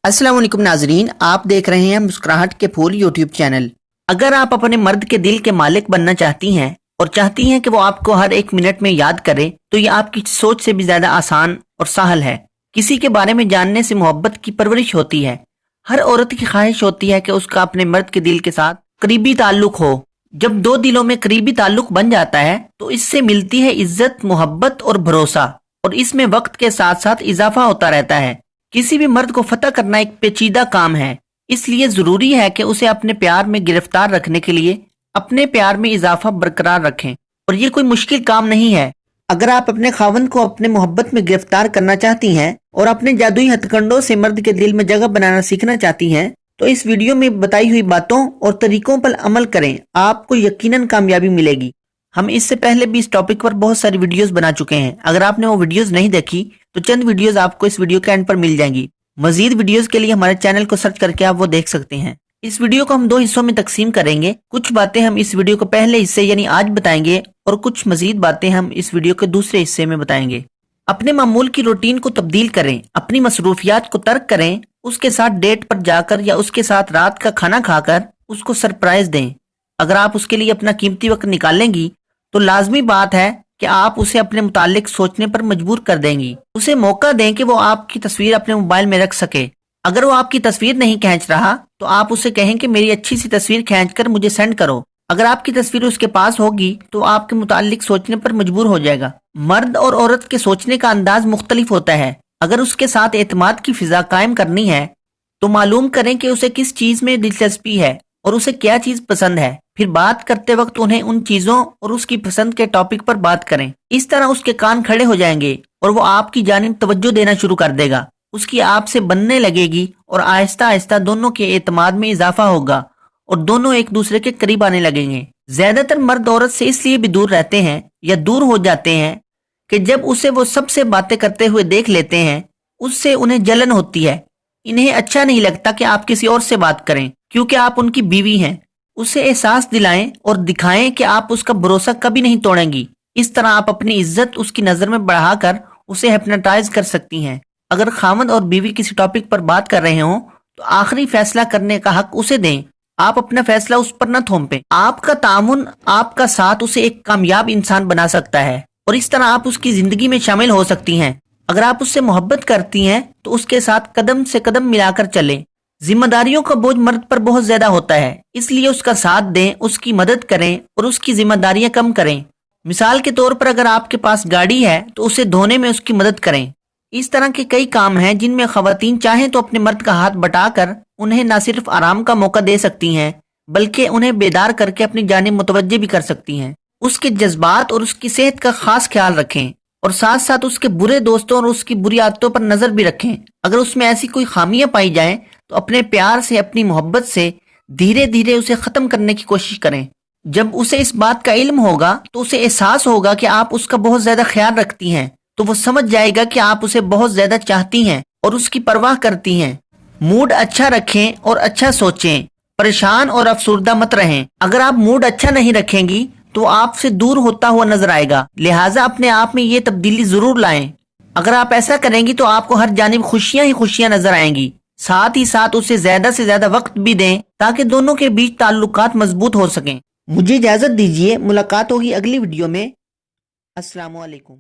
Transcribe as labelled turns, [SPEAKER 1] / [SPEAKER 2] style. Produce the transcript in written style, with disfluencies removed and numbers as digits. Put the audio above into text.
[SPEAKER 1] अस्सलाम वालेकुम नाजरीन, आप देख रहे हैं मुस्कुराहट के फूल यूट्यूब चैनल। अगर आप अपने मर्द के दिल के मालिक बनना चाहती हैं और चाहती हैं कि वो आपको हर एक मिनट में याद करे, तो ये आपकी सोच से भी ज्यादा आसान और सहल है। किसी के बारे में जानने से मोहब्बत की परवरिश होती है। हर औरत की ख्वाहिश होती है कि उसका अपने मर्द के दिल के साथ करीबी ताल्लुक हो। जब दो दिलों में करीबी ताल्लुक बन जाता है तो इससे मिलती है इज्जत, मोहब्बत और भरोसा, और इसमें वक्त के साथ साथ इजाफा होता रहता है। किसी भी मर्द को फतह करना एक पेचीदा काम है, इसलिए जरूरी है कि उसे अपने प्यार में गिरफ्तार रखने के लिए अपने प्यार में इजाफा बरकरार रखें, और ये कोई मुश्किल काम नहीं है। अगर आप अपने खावंद को अपने मोहब्बत में गिरफ्तार करना चाहती हैं और अपने जादुई हथकंडों से मर्द के दिल में जगह बनाना सीखना चाहती हैं, तो इस वीडियो में बताई हुई बातों और तरीकों पर अमल करें, आपको यकीनन कामयाबी मिलेगी। हम इससे पहले भी इस टॉपिक पर बहुत सारी वीडियोस बना चुके हैं। अगर आपने वो वीडियोस नहीं देखी तो चंद वीडियोस आपको इस वीडियो के एंड पर मिल जाएंगी। मजीद वीडियोस के लिए हमारे चैनल को सर्च करके आप वो देख सकते हैं। इस वीडियो को हम दो हिस्सों में तकसीम करेंगे। कुछ बातें हम इस वीडियो को पहले हिस्से यानी आज बताएंगे और कुछ मजीद बातें हम इस वीडियो के दूसरे हिस्से में बताएंगे। अपने मामूल की रूटीन को तब्दील करें, अपनी मसरूफियात को तर्क करें, उसके साथ डेट पर जाकर या उसके साथ रात का खाना खाकर उसको सरप्राइज दें। अगर आप उसके लिए अपना कीमती वक्त निकालेंगी तो लाजमी बात है कि आप उसे अपने मुतालिक सोचने पर मजबूर कर देंगी। उसे मौका दें कि वो आपकी तस्वीर अपने मोबाइल में रख सके। अगर वो आपकी तस्वीर नहीं खींच रहा तो आप उसे कहें कि मेरी अच्छी सी तस्वीर खींचकर मुझे सेंड करो। अगर आपकी तस्वीर उसके पास होगी तो आपके मुतालिक सोचने पर मजबूर हो जाएगा। मर्द और औरत के सोचने का अंदाज मुख्तलिफ होता है। अगर उसके साथ एतमाद की फिजा कायम करनी है तो मालूम करें कि उसे किस चीज में दिलचस्पी है और उसे क्या चीज पसंद है। फिर बात करते वक्त उन्हें उन चीजों और उसकी पसंद के टॉपिक पर बात करें। इस तरह उसके कान खड़े हो जाएंगे और वो आपकी जानिब तवज्जो देना शुरू कर देगा। उसकी आपसे बनने लगेगी और आहिस्ता आहिस्ता दोनों के एतमाद में इजाफा होगा और दोनों एक दूसरे के करीब आने लगेंगे। ज्यादातर मर्द औरत से इसलिए भी दूर रहते हैं या दूर हो जाते हैं कि जब उसे वो सबसे बातें करते हुए देख लेते हैं, उससे उन्हें जलन होती है। इन्हें अच्छा नहीं लगता कि आप किसी और से बात करें क्योंकि आप उनकी बीवी हैं। उसे एहसास दिलाएं और दिखाएं कि आप उसका भरोसा कभी नहीं तोड़ेंगी। इस तरह आप अपनी इज्जत उसकी नजर में बढ़ाकर उसे हिप्नोटाइज कर सकती हैं। अगर खामद और बीवी किसी टॉपिक पर बात कर रहे हों तो आखिरी फैसला करने का हक उसे दें। आप अपना फैसला उस पर न थोपें। आपका तामुन, आपका साथ उसे एक कामयाब इंसान बना सकता है और इस तरह आप उसकी जिंदगी में शामिल हो सकती हैं। अगर आप उससे मोहब्बत करती हैं तो उसके साथ कदम से कदम मिलाकर चलें। जिम्मेदारियों का बोझ मर्द पर बहुत ज्यादा होता है, इसलिए उसका साथ दें, उसकी मदद करें और उसकी जिम्मेदारियां कम करें। मिसाल के तौर पर अगर आपके पास गाड़ी है तो उसे धोने में उसकी मदद करें। इस तरह के कई काम हैं जिनमें खवातीन चाहें तो अपने मर्द का हाथ बटाकर उन्हें न सिर्फ आराम का मौका दे सकती हैं बल्कि उन्हें बेदार करके अपनी जानिब मुतवज्जे भी कर सकती हैं। उसके जज्बात और उसकी सेहत का खास ख्याल रखें और साथ साथ उसके बुरे दोस्तों और उसकी बुरी आदतों पर नजर भी रखें। अगर उसमें ऐसी कोई खामियां पाई जाएं तो अपने प्यार से, अपनी मोहब्बत से धीरे धीरे उसे खत्म करने की कोशिश करें। जब उसे इस बात का इल्म होगा तो उसे एहसास होगा कि आप उसका बहुत ज्यादा ख्याल रखती हैं, तो वो समझ जाएगा कि आप उसे बहुत ज्यादा चाहती हैं और उसकी परवाह करती हैं। मूड अच्छा रखें और अच्छा सोचें। परेशान और अफसुर्दा मत रहें। अगर आप मूड अच्छा नहीं रखेंगी तो आपसे दूर होता हुआ नजर आएगा। लिहाजा अपने आप में ये तब्दीली जरूर लाएं। अगर आप ऐसा करेंगी तो आपको हर जानिब खुशियां ही खुशियां नजर आएंगी। साथ ही साथ उसे ज्यादा से ज्यादा वक्त भी दें ताकि दोनों के बीच ताल्लुकात मजबूत हो सकें। मुझे इजाजत दीजिए, मुलाकात होगी अगली वीडियो में। अस्सलाम वालेकुम।